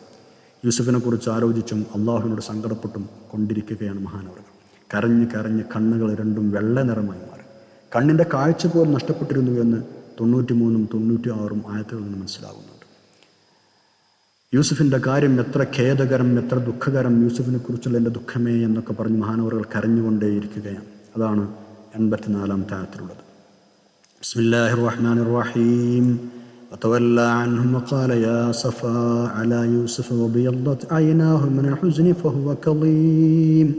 യൂസുഫിനെ കുറിച്ച് ആലോചിച്ചും അള്ളാഹുവിനോട് സങ്കടപ്പെട്ടും കൊണ്ടിരിക്കുകയാണ് മഹാനവറുകൾ. കരഞ്ഞ് കണ്ണുകൾ 2ഉം വെള്ള നിറമായി മാറി. കണ്ണിൻ്റെ കാഴ്ച പോലും നഷ്ടപ്പെട്ടിരുന്നു എന്ന് 93-ഉം 96-ഉം ആയത്തുകളിൽ നിന്ന് മനസ്സിലാകുന്നുണ്ട്. യൂസുഫിൻ്റെ കാര്യം എത്ര ഖേദകരം, എത്ര ദുഃഖകരം, യൂസുഫിനെ കുറിച്ചുള്ള എൻ്റെ ദുഃഖമേ എന്നൊക്കെ പറഞ്ഞ് മഹാനവറുകൾ കരഞ്ഞുകൊണ്ടേയിരിക്കുകയാണ്. അതാണ് 84-ാമത്തെ ആയത്തിലുള്ളത്. ബിസ്മില്ലാഹിർ റഹ്മാനിർ റഹീം. വതവല്ല അൻഹും വഖാല യാ സഫാ അലാ യൂസുഫ വബിയദ്ദത് ഐനാഹു മിനൽ ഹുസ്നി ഫഹുവ കളീം.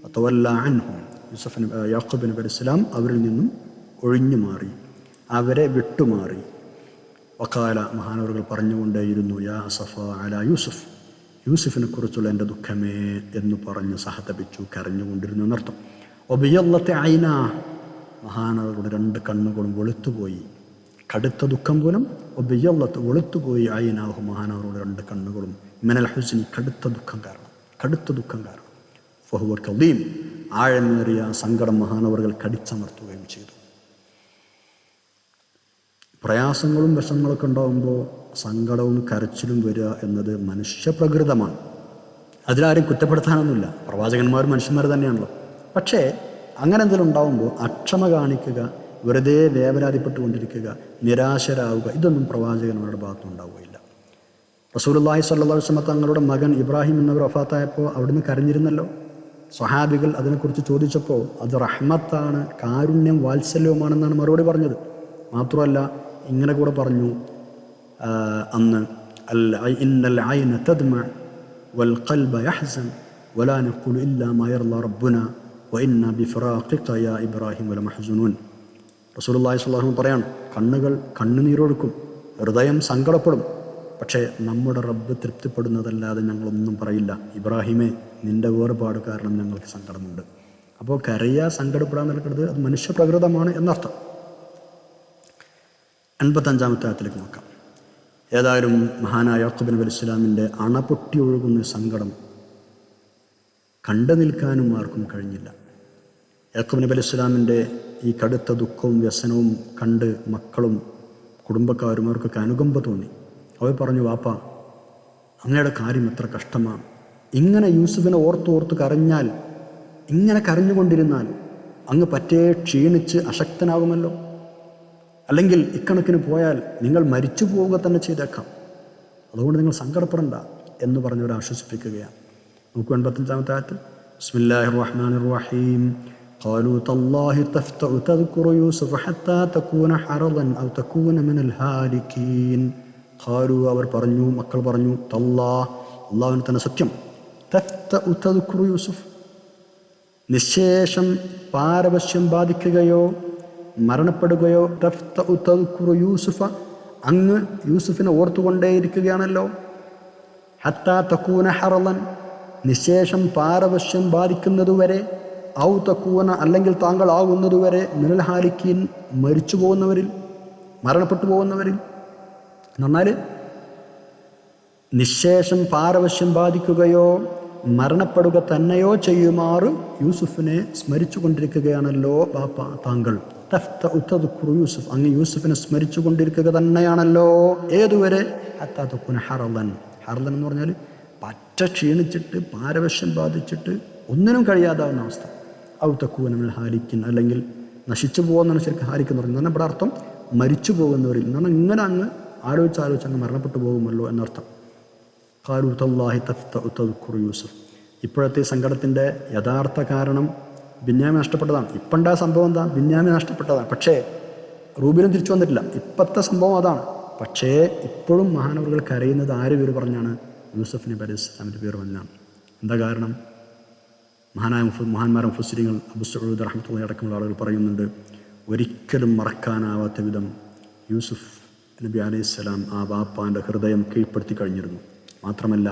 വതവല്ല അൻഹും, യാക്കൂബ് നബി അലൈഹി സ്വലാം അവരിൽ നിന്നും ഒഴിഞ്ഞു മാറി, അവരെ വിട്ടുമാറി. വഖാല, മഹാനവറുകൾ പറഞ്ഞുകൊണ്ടേയിരുന്നു, യാ സഫ അലാ യൂസുഫ്, യൂസുഫിനെ കുറിച്ചുള്ള എൻ്റെ ദുഃഖമേ എന്ന് പറഞ്ഞ് സഹതപിച്ചു, കരഞ്ഞുകൊണ്ടിരുന്നു എന്നർത്ഥം. ഒബിയല്ലത്തെ ഐന, മഹാനവറുടെ 2 കണ്ണുകളും വെളുത്തുപോയി. കടുത്ത ദുഃഖം പോലും ഒബിയല്ലത്ത് വെളുത്തുപോയി. ഐനാഹു, മഹാനവറുടെ 2 കണ്ണുകളും മിനൽ ഹുസ്നി, കടുത്ത ദുഃഖം കാരണം. ഫഹുവ കളീം, ആഴമേറിയ സങ്കടം മഹാനവറുകൾ കടിച്ചമർത്തുകയും ചെയ്തു. പ്രയാസങ്ങളും വിഷമങ്ങളൊക്കെ ഉണ്ടാകുമ്പോൾ സങ്കടവും കരച്ചിലും വരിക എന്നത് മനുഷ്യപ്രകൃതമാണ്. അതിലാരും കുറ്റപ്പെടുത്താനൊന്നുമില്ല. പ്രവാചകന്മാരും മനുഷ്യന്മാർ തന്നെയാണല്ലോ. പക്ഷേ അങ്ങനെ എന്തെങ്കിലും ഉണ്ടാകുമ്പോൾ അക്ഷമ കാണിക്കുക, വെറുതെ വേവലാതിപ്പെട്ടുകൊണ്ടിരിക്കുക, നിരാശരാവുക, ഇതൊന്നും പ്രവാചകന്മാരുടെ ഭാഗത്തുനിന്നുണ്ടാവുകയില്ല. റസൂലുള്ളാഹി സ്വല്ലല്ലാഹു അലൈഹി വസല്ലം തങ്ങളുടെ മകൻ ഇബ്രാഹിം എന്നവർ വഫാത്തായപ്പോൾ അവിടുന്ന് കരഞ്ഞിരുന്നല്ലോ. സ്വഹാബികൾ അതിനെക്കുറിച്ച് ചോദിച്ചപ്പോൾ അത് റഹ്മത്താണ്, കാരുണ്യം, വാത്സല്യവുമാണെന്നാണ് മറുപടി പറഞ്ഞത്. മാത്രമല്ല ഇങ്ങനെ കൂടെ പറഞ്ഞു അന്ന്, ഇന്നൽ ഐന തദ്മഅ വൽ ഖൽബ യഹ്സൻ വലാ നഖുലു ഇല്ലാ മാ യർളാ റബ്ബുനാ വഇന്നാ ബിഫറാഖിക യാ ഇബ്രാഹിം ലമഹ്സൂനൂൻ. റസൂലുള്ളാഹി സ്വല്ലല്ലാഹു അലൈഹി വസല്ലം പറയാണ്, കണ്ണുകൾ കണ്ണുനീരൊഴുക്കും, ഹൃദയം സങ്കടപ്പെടും, പക്ഷേ നമ്മുടെ റബ്ബ് തൃപ്തിപ്പെടുന്നതല്ലാതെ ഞങ്ങളൊന്നും പറയില്ല. ഇബ്രാഹിമേ, നിൻ്റെ വേർപാട് കാരണം ഞങ്ങൾക്ക് സങ്കടമുണ്ട്. അപ്പോൾ കരയുക, സങ്കടപ്പെടാൻ നിൽക്കുന്നത് അത് മനുഷ്യപ്രകൃതമാണ് എന്നർത്ഥം. 85-ാമത്തെ ആയത്തിലേക്ക് നോക്കാം. ഏതായാലും മഹാനായ യാക്കൂബ് നബി അലൈഹി സ്വലാമിൻ്റെ അണപൊട്ടി ഒഴുകുന്ന സങ്കടം കണ്ടു നിൽക്കാനും ആർക്കും കഴിഞ്ഞില്ല. യാക്കൂബ് നബി അലൈഹി സ്വലാമിൻ്റെ ഈ കടുത്ത ദുഃഖവും വ്യസനവും കണ്ട് മക്കളും കുടുംബക്കാരും അവർക്കൊക്കെ അനുകമ്പ തോന്നി. അവർ പറഞ്ഞു, വാപ്പ, അങ്ങയുടെ കാര്യം എത്ര കഷ്ടമാണ്. ഇങ്ങനെ യൂസുഫിനെ ഓർത്ത് കരഞ്ഞാൽ, ഇങ്ങനെ കരഞ്ഞുകൊണ്ടിരുന്നാൽ അങ്ങ് പറ്റേ ക്ഷീണിച്ച് അശക്തനാകുമല്ലോ. അല്ലെങ്കിൽ ഇക്കണക്കിന് പോയാൽ നിങ്ങൾ മരിച്ചു പോവുക തന്നെ ചെയ്തേക്കാം. അതുകൊണ്ട് നിങ്ങൾ സങ്കടപ്പെടണ്ട എന്ന് പറഞ്ഞവരെ ആശ്വസിപ്പിക്കുകയാണ്. നോക്കൂ 85-ാമത്തെ ആയത്തിൽ, ബിസ്മില്ലാഹിർ റഹ്മാനിർ റഹീം. ഖാലൂ തല്ലാഹി തഫ്തഉ തദ്കുറു യൂസുഫ ഹത്താ തകൂന ഹറദൻ ഔ തകൂന മിനൽ ഹാലികീൻ. ഖാലൂ, അവർ പറഞ്ഞു, മക്കൾ പറഞ്ഞു, തല്ലാഹ്, അല്ലാഹുവിന് തന്നെ സത്യം, തഫ്തഉ തദ്കുറു യൂസുഫ്, നിശേഷം പാരവശ്യം ബാധിക്കുകയോ മരണപ്പെടുകയോ, തഫ്തഉ തദ്കുറു യൂസുഫ, അങ്ങ് യൂസുഫിനെ ഓർത്തുകൊണ്ടേയിരിക്കുകയാണല്ലോ. ഹത്താ തകൂന ഹറദൻ, നിശേഷം പാരവശ്യം ബാധിക്കുന്നതുവരെ, ഔ തകൂന, അല്ലെങ്കിൽ താങ്കൾ ആകുന്നതുവരെ, മിനൽ ഹാലിക്കീൻ, മരിച്ചു പോകുന്നവരിൽ, മരണപ്പെട്ടു പോകുന്നവരിൽ. എന്നാൽ നിശേഷം പാരവശ്യം ബാധിക്കുകയോ മരണപ്പെടുക തന്നെയോ ചെയ്യുമാറ് യൂസുഫിനെ സ്മരിച്ചു കൊണ്ടിരിക്കുകയാണല്ലോ ബാപ്പ താങ്കൾ. തഫ്തഉ തദ്കുറു യൂസുഫ്, അങ്ങ് യൂസുഫിനെ സ്മരിച്ചു കൊണ്ടിരിക്കുക തന്നെയാണല്ലോ. ഏതുവരെ? ഹത്താ തകൂന ഹറദൻ. ഹറദൻ എന്ന് പറഞ്ഞാൽ പറ്റ ക്ഷീണിച്ചിട്ട് പാരവശ്യം ബാധിച്ചിട്ട് ഒന്നിനും കഴിയാതാവുന്ന അവസ്ഥ. ഔ തകൂന മിനൽ ഹാലിക്കീൻ, അല്ലെങ്കിൽ നശിച്ചു പോകുന്നതാണ് ശരിക്കും ഹാലിക്ക് എന്ന് പറയുന്നത്. ഇവിടെ അർത്ഥം മരിച്ചു പോകുന്നവരിൽ എന്നാണ്. ഇങ്ങനെ അങ്ങ് ആലോചിച്ച് അങ്ങ് മരണപ്പെട്ടു പോകുമല്ലോ എന്നർത്ഥം. ഖാലൂ തല്ലാഹി തഫ്തഉ തദ്കുറു യൂസുഫ്. ഇപ്പോഴത്തെ സങ്കടത്തിൻ്റെ യഥാർത്ഥ കാരണം ബിന്യാമിൻ നഷ്ടപ്പെട്ടതാണ്. ഇപ്പം ഉണ്ടായ സംഭവം എന്താ? ബിന്യാമിൻ നഷ്ടപ്പെട്ടതാണ്. പക്ഷേ റൂബിനും തിരിച്ചു വന്നിട്ടില്ല. ഇപ്പോഴത്തെ സംഭവം അതാണ്. പക്ഷേ ഇപ്പോഴും മഹാനവറുകൾ കരയുന്നത് ആര് പേര് പറഞ്ഞാണ്? യൂസുഫ് നബി അലൈഹി സ്വലാമിൻ്റെ പേര് പറഞ്ഞാണ്. എന്താ കാരണം? മഹാന്മാരും മുഫസ്സിരീങ്ങൾ അബൂ സഊദ് റഹ്മത്തുള്ളാഹി അടക്കമുള്ള ആളുകൾ പറയുന്നുണ്ട്, ഒരിക്കലും മറക്കാനാവാത്ത വിധം യൂസുഫ് നബി അലൈഹി സ്വലാം ആ ബാപ്പാൻ്റെ ഹൃദയം കീഴ്പ്പെടുത്തി കഴിഞ്ഞിരുന്നു. മാത്രമല്ല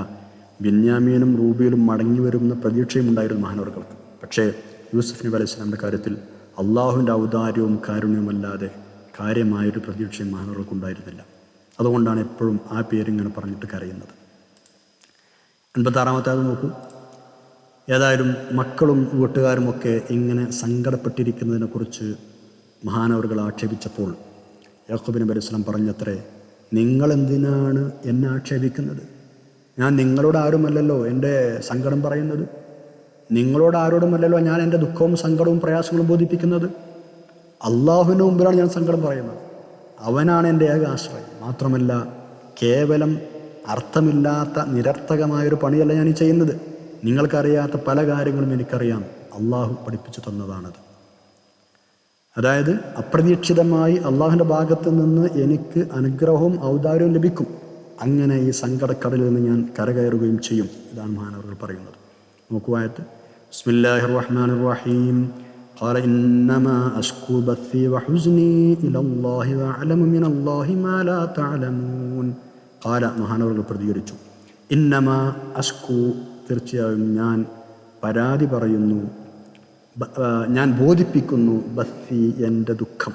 ബിന്യാമീനും റൂബിയിലും മടങ്ങി വരുന്ന പ്രതീക്ഷയും ഉണ്ടായിരുന്നു മഹാനവറുകൾക്ക്. പക്ഷേ യൂസുഫ് നബി അലൈഹി സ്വലാമിൻ്റെ കാര്യത്തിൽ അള്ളാഹുവിൻ്റെ ഔദാര്യവും കാരുണ്യവുമല്ലാതെ കാര്യമായൊരു പ്രതീക്ഷയും മഹാനവറുകൾക്ക് ഉണ്ടായിരുന്നില്ല. അതുകൊണ്ടാണ് എപ്പോഴും ആ പേരിങ്ങനെ പറഞ്ഞിട്ട് കരയുന്നത്. 86-ാമത്തെ നോക്കൂ. ഏതായാലും മക്കളും വീട്ടുകാരുമൊക്കെ ഇങ്ങനെ സങ്കടപ്പെട്ടിരിക്കുന്നതിനെക്കുറിച്ച് മഹാനവറുകൾ ആക്ഷേപിച്ചപ്പോൾ യാക്കൂബ് നബി അലൈഹി സ്വലാം പറഞ്ഞത്രേ, നിങ്ങളെന്തിനാണ് എന്നെ ആക്ഷേപിക്കുന്നത്? ഞാൻ നിങ്ങളോട് ആരുമല്ലല്ലോ എൻ്റെ സങ്കടം പറയുന്നത്. നിങ്ങളോട് ആരോടുമല്ലല്ലോ ഞാൻ എൻ്റെ ദുഃഖവും സങ്കടവും പ്രയാസങ്ങളും ബോധിപ്പിക്കുന്നത്. അള്ളാഹുവിന് മുമ്പിലാണ് ഞാൻ സങ്കടം പറയുന്നത്. അവനാണ് എൻ്റെ ഏക ആശ്രയം. മാത്രമല്ല കേവലം അർത്ഥമില്ലാത്ത നിരർത്ഥകമായൊരു പണിയല്ല ഞാൻ ഈ ചെയ്യുന്നത്. നിങ്ങൾക്കറിയാത്ത പല കാര്യങ്ങളും എനിക്കറിയാം. അള്ളാഹു പഠിപ്പിച്ചു തന്നതാണത്. അതായത് അപ്രതീക്ഷിതമായി അള്ളാഹുവിൻ്റെ ഭാഗത്ത് നിന്ന് എനിക്ക് അനുഗ്രഹവും ഔദാര്യവും ലഭിക്കും. അങ്ങനെ ഈ സങ്കടക്കടലിൽ നിന്ന് ഞാൻ കരകയറുകയും ചെയ്യും. ഇതാണ് മഹാനവറുകൾ പറയുന്നത്. നോക്കൂ ആയത്ത്. ബിസ്മില്ലാഹിർ റഹ്മാനിർ റഹീം. ഖാല ഇന്നമാ അശ്കൂ ബസ്സി വഹുസ്നി ഇലല്ലാഹി വഅലമു മിനല്ലാഹി മാ ലാ തഅലമൂൻ. ഖാല, മഹാനവറുകൾ പ്രതികരിച്ചു, ഇന്നമാ അശ്കൂ, തീർച്ചയായും ഞാൻ പരാതി പറയുന്നു, ഞാൻ ബോധിപ്പിക്കുന്നു, ബസ്സി, എൻ്റെ ദുഃഖം,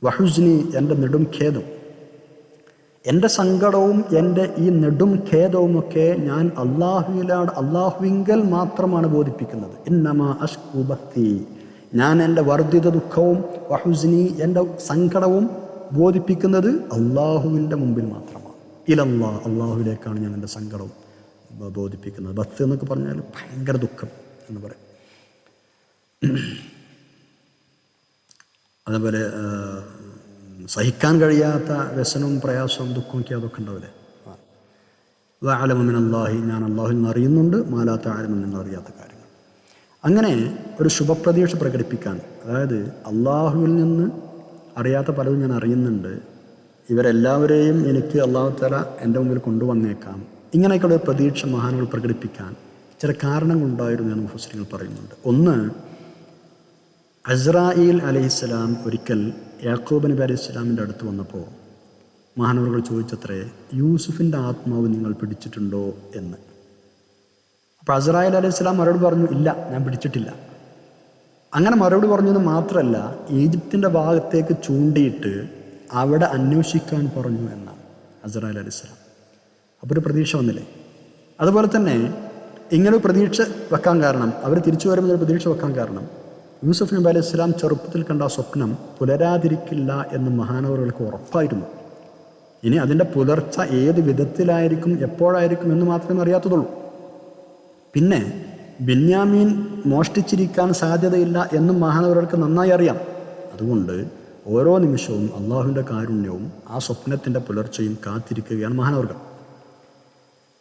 വഹുസ്നി, എൻ്റെ നെടും ഖേദം, എൻ്റെ സങ്കടവും എൻ്റെ ഈ നെടും ഖേദവുമൊക്കെ ഞാൻ അള്ളാഹുവിങ്കൽ മാത്രമാണ് ബോധിപ്പിക്കുന്നത്. ഇന്നമാ അശ്കൂ ബസ്സി, ഞാൻ എൻ്റെ വർദ്ധിത ദുഃഖവും വഹുസ്നി, എൻ്റെ സങ്കടവും ബോധിപ്പിക്കുന്നത് അള്ളാഹുവിൻ്റെ മുമ്പിൽ മാത്രമാണ്. ഇലല്ലാഹ്, അള്ളാഹുവിലേക്കാണ് ഞാൻ എൻ്റെ സങ്കടവും ബോധിപ്പിക്കുന്നത്. ബസ് എന്നൊക്കെ പറഞ്ഞാൽ ഭയങ്കര ദുഃഖം എന്ന് പറയും. അതേപോലെ സഹിക്കാൻ കഴിയാത്ത വ്യസനവും പ്രയാസവും ദുഃഖമൊക്കെ അതൊക്കെ ഉണ്ടാവില്ലേ. വഅലമു മിനല്ലാഹി, ഞാൻ അള്ളാഹുവിൽ നിന്ന് അറിയുന്നുണ്ട്, മാ ലാ തഅലമൂൻ, നിങ്ങൾ അറിയാത്ത കാര്യങ്ങൾ. അങ്ങനെ ഒരു ശുഭപ്രതീക്ഷ പ്രകടിപ്പിക്കാൻ, അതായത് അള്ളാഹുവിൽ നിന്ന് അറിയാത്ത പലതും ഞാൻ അറിയുന്നുണ്ട്, ഇവരെല്ലാവരെയും എനിക്ക് അള്ളാഹു തആല എൻ്റെ മുമ്പിൽ കൊണ്ടുവന്നേക്കാം, ഇങ്ങനെയൊക്കെയുള്ള ഒരു പ്രതീക്ഷ മഹാനുകൾ പ്രകടിപ്പിക്കാൻ ചില കാരണങ്ങളുണ്ടായിരുന്നു എന്ന് മുഫസ്സിരീങ്ങൾ പറയുന്നുണ്ട്. ഒന്ന്, അസ്രായീൽ അലൈഹിസ്സലാം ഒരിക്കൽ യാക്കൂബ് നബി അലൈഹിസ്സലാമിൻ്റെ അടുത്ത് വന്നപ്പോൾ മഹാനവറുകൾ ചോദിച്ചത്രേ, യൂസുഫിൻ്റെ ആത്മാവ് നിങ്ങൾ പിടിച്ചിട്ടുണ്ടോ എന്ന്. അപ്പോൾ അസ്രായീൽ അലൈഹിസ്സലാം അവരോട് പറഞ്ഞു, ഇല്ല, ഞാൻ പിടിച്ചിട്ടില്ല. അങ്ങനെ മറുപടി പറഞ്ഞത് മാത്രമല്ല, ഈജിപ്തിൻ്റെ ഭാഗത്തേക്ക് ചൂണ്ടിയിട്ട് അവിടെ അന്വേഷിക്കാൻ പറഞ്ഞു എന്നാണ് അസ്രായേൽ അലൈഹിസ്സലാം. അപ്പോൾ ഒരു പ്രതീക്ഷ വന്നില്ലേ? അതുപോലെ തന്നെ ഇങ്ങനെ പ്രതീക്ഷ വെക്കാൻ കാരണം, അവർ തിരിച്ചു വരുമ്പോൾ ഒരു പ്രതീക്ഷ വെക്കാൻ കാരണം, യൂസുഫ് നബി അലൈഹി സ്വലാം ചെറുപ്പത്തിൽ കണ്ട സ്വപ്നം പുലരാതിരിക്കില്ല എന്ന് മഹാനവറുകൾക്ക് ഉറപ്പായിരുന്നു. ഇനി അതിൻ്റെ പുലർച്ച ഏത് വിധത്തിലായിരിക്കും, എപ്പോഴായിരിക്കും എന്ന് മാത്രമേ അറിയാത്തതുള്ളൂ. പിന്നെ ബെന്യാമീൻ മോഷ്ടിച്ചിരിക്കാൻ സാധ്യതയില്ല എന്നും മഹാനവറുകൾക്ക് നന്നായി അറിയാം. അതുകൊണ്ട് ഓരോ നിമിഷവും അള്ളാഹുവിൻ്റെ കാരുണ്യവും ആ സ്വപ്നത്തിൻ്റെ പുലർച്ചയും കാത്തിരിക്കുകയാണ് മഹാനവറുകൾ.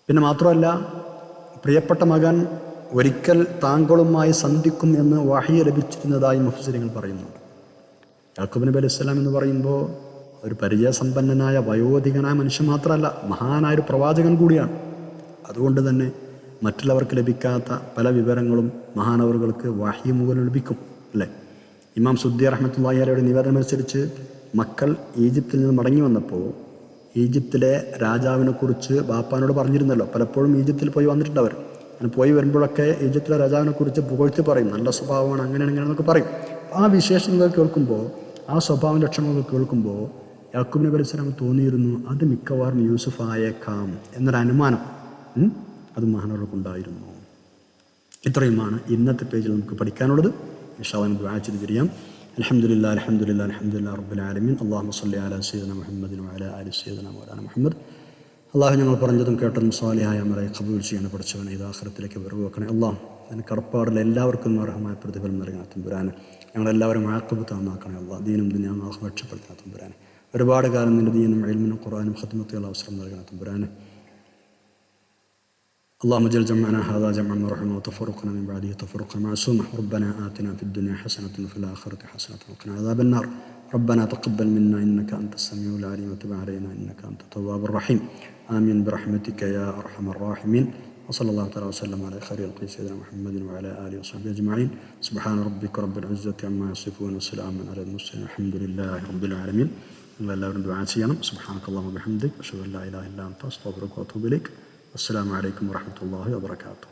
പിന്നെ മാത്രമല്ല, പ്രിയപ്പെട്ട മകൻ ഒരിക്കൽ താങ്കളുമായി സന്ധിക്കും എന്ന് വഹി ലഭിച്ചിരുന്നതായി മുഫസ്സിറുകൾ പറയുന്നുണ്ട്. യാക്കൂബ് നബി അലൈഹി സ്വലാം എന്ന് പറയുമ്പോൾ ഒരു പരിചയസമ്പന്നനായ വയോധികനായ മനുഷ്യൻ മാത്രമല്ല, മഹാനായൊരു പ്രവാചകൻ കൂടിയാണ്. അതുകൊണ്ട് തന്നെ മറ്റുള്ളവർക്ക് ലഭിക്കാത്ത പല വിവരങ്ങളും മഹാനവറുകൾക്ക് വഹി മുഖേന ലഭിക്കും, അല്ലേ? ഇമാം സുദ്ദി റഹ്മത്തുള്ളാഹി അലൈഹിയുടെ നിവേദനം അനുസരിച്ച് മക്കൾ ഈജിപ്തിൽ നിന്ന് മടങ്ങി വന്നപ്പോൾ ഈജിപ്തിലെ രാജാവിനെക്കുറിച്ച് ബാപ്പാനോട് പറഞ്ഞിരുന്നല്ലോ. പലപ്പോഴും ഈജിപ്തിൽ പോയി വന്നിട്ടുണ്ട് അവർ. അങ്ങനെ പോയി വരുമ്പോഴൊക്കെ ഈജിപ്തിലെ രാജാവിനെക്കുറിച്ച് പുകഴ്ത്തി പറയും, നല്ല സ്വഭാവമാണ്, അങ്ങനെയാണ് ഇങ്ങനെയെന്നൊക്കെ പറയും. ആ വിശേഷങ്ങൾ കേൾക്കുമ്പോൾ, ആ സ്വഭാവ ലക്ഷണങ്ങൾ കേൾക്കുമ്പോൾ യാക്കൂബ് നബി അലൈഹി സ്വലാം തോന്നിയിരുന്നു അത് മിക്കവാറും യൂസുഫ് ആയേക്കാം എന്നൊരു അനുമാനം അത് മഹാനവർക്കുണ്ടായിരുന്നു. ഇത്രയുമാണ് ഇന്നത്തെ പേജിൽ നമുക്ക് പഠിക്കാനുള്ളത്. ഇൻഷാ അല്ലാഹ് നമുക്ക് ദുആ ചെയ്ത് പിരിയാം. അൽഹംദുലില്ലാഹി അൽഹംദുലില്ലാഹി അൽഹംദുലില്ലാഹി റബ്ബിൽ ആലമീൻ. അല്ലാഹുമ്മ സ്വല്ലി അലാ സയ്യിദിനാ മുഹമ്മദിൻ വഅലാ ആലി സയ്യിദിനാ മൗലാനാ മുഹമ്മദ്. അള്ളാഹു ഞങ്ങൾ പറഞ്ഞതും കേട്ടതും സ്വാലിഹായ അമലായി ഖബൂൽ ചെയ്യണ പഠിച്ചവനെ ഇത് ആഖിറത്തിലേക്ക് വരവ് വെക്കണേ. അള്ളാഹ് അതിന് കടപ്പാടിൽ എല്ലാവർക്കും അർഹമായ പ്രതിഫലം നൽകണ തമ്പുരാനെ. ഞങ്ങളെല്ലാവരും ആഖിബത്ത് നന്നാക്കണേ. അള്ളാഹ് ദീനും ദുനിയാവും ആഖിറത്തും രക്ഷപ്പെടുത്തണ തമ്പുരാനെ. ഒരുപാട് കാലം നിന്റെ ദീനും ഇൽമിനും ഖുർആനും ഖത്മത്തുള്ള അവസരം നൽകണ തമ്പുരാനെ. اللهم اجعل جمعنا هذا جمعا مرحوما وتفرقنا من بعده تفرقا معصوما. ربنا آتنا في الدنيا حسنة وفي الآخرة حسنة وقنا عذاب النار. ربنا تقبل منا إنك أنت السميع العليم وتب علينا إنك أنت التواب الرحيم. آمين برحمتك يا أرحم الراحمين. وصلى الله تعالى وسلم على خير خلق سيدنا محمد وعلى آله وصحبه أجمعين. سبحان ربك رب العزة عما يصفون وسلام على المرسلين الحمد لله رب العالمين. എല്ലാവരും ദുആ ചെയ്യണം. സുബ്ഹാനക്കല്ലാഹു വബിഹംദിക അഷ്ഹദു അൻ ലാ ഇലാഹ ഇല്ലാ അൻത അസ്തഗ്ഫിറുക വഅതൂബു ഇലൈക്. അസ്സലാമു അലൈക്കും വറഹ്മത്തുള്ളാഹി വബറകാതുഹു.